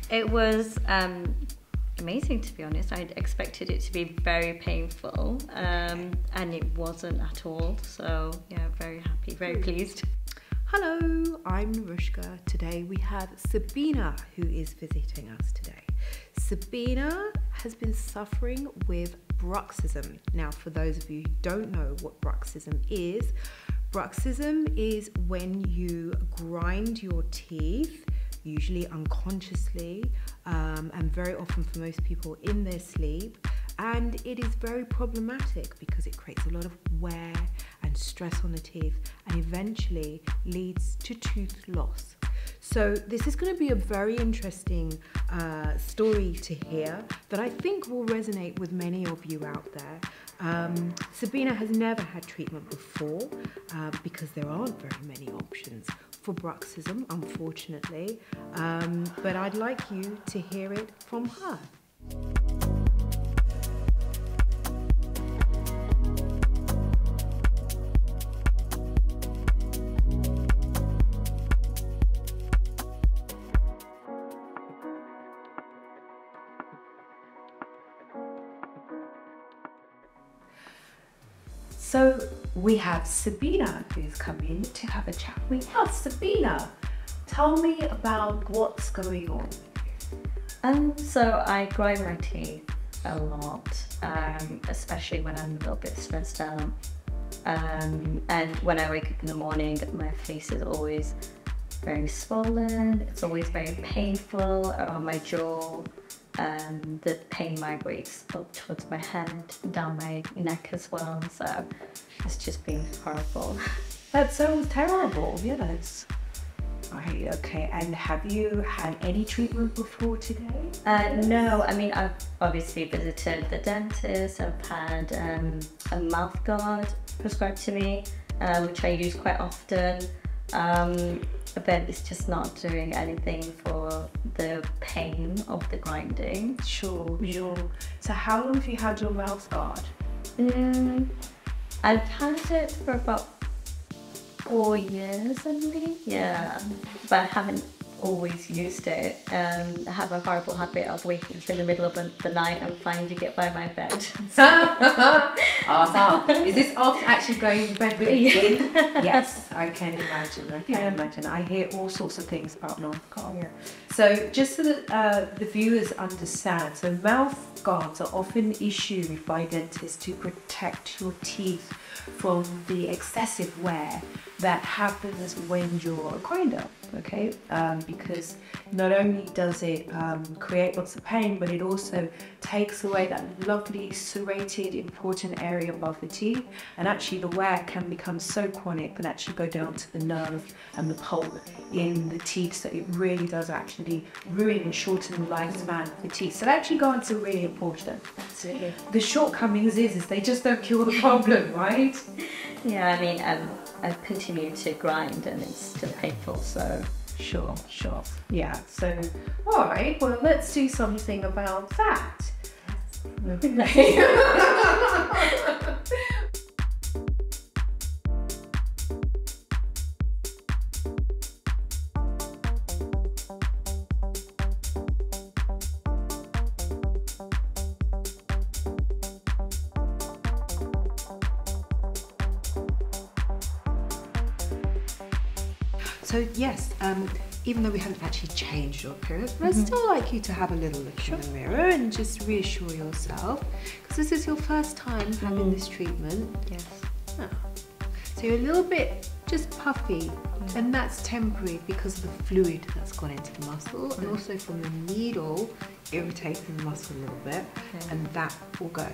It was amazing, to be honest. I expected it to be very painful, and it wasn't at all. So yeah, very happy, very pleased. Hello, I'm Narushka. Today we have Sabina who is visiting us today. Sabina has been suffering with bruxism. Now, for those of you who don't know what bruxism is when you grind your teeth, usually unconsciously, and very often for most people in their sleep. And it is very problematic because it creates a lot of wear and stress on the teeth and eventually leads to tooth loss. So this is going to be a very interesting story to hear that I think will resonate with many of you out there. Sabina has never had treatment before because there aren't very many options for bruxism, unfortunately, but I'd like you to hear it from her. So we have Sabina who's come in to have a chat with us. Sabina, tell me about what's going on. So I grind my teeth a lot, especially when I'm a little bit stressed out. And when I wake up in the morning, my face is always very swollen. It's always very painful around my jaw. The pain migrates up towards my head, down my neck as well. So it's just been horrible. That sounds terrible, yes. Right, okay, and have you had any treatment before today? No, I mean, I've obviously visited the dentist. I've had a mouth guard prescribed to me, which I use quite often. But it's just not doing anything for the pain of the grinding. Sure. So how long have you had your mouth guard? I've had it for about 4 years, I believe. Yeah, but I haven't always used it. I have a horrible habit of waking up in the middle of the night and finding it by my bed. Is this after actually going to bed with it? Yes, I can imagine. I hear all sorts of things about mouth guard. Yeah. So just so that the viewers understand, so mouth guards are often issued by dentists to protect your teeth from the excessive wear that happens when you're a grinder, okay? Because not only does it create lots of pain, but it also takes away that lovely serrated, important area above the teeth, and actually the wear can become so chronic and actually go down to the nerve and the pulp in the teeth, so it really does actually ruin and shorten the lifespan of the teeth. So they actually guards are really important. Absolutely. The shortcomings is they just don't cure the problem, right? Yeah, I mean, I've continued to grind and it's still painful, so... Sure. Yeah, so, all right, well, let's do something about that. So yes, even though we haven't actually changed your appearance, but I'd still like you to have a little look in the mirror and just reassure yourself, because this is your first time having this treatment. Yes. Oh. So you're a little bit just puffy, and that's temporary because of the fluid that's gone into the muscle, and also from the needle irritating the muscle a little bit, and that will go.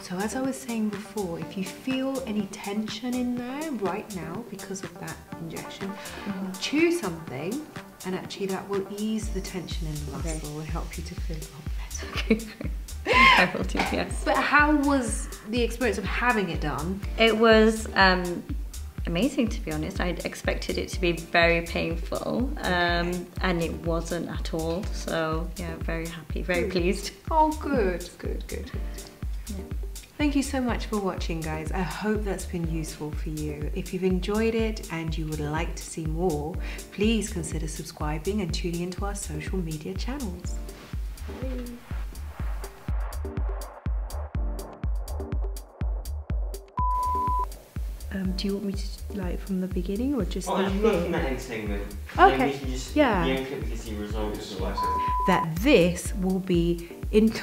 So as I was saying before, if you feel any tension in there right now because of that injection, chew something, and actually that will ease the tension in the muscle and help you to feel a lot better. Okay, I will do, yes. But how was the experience of having it done? It was amazing, to be honest. I'd expected it to be very painful, and it wasn't at all. So yeah, very happy, very pleased. Oh, good. Yeah. Thank you so much for watching, guys. I hope that's been useful for you. If you've enjoyed it and you would like to see more, please consider subscribing and tuning into our social media channels. Bye. Do you want me to like from the beginning or just I'm not from editing them. Okay. Then we can just, yeah. The only clip we can see results. That this will be into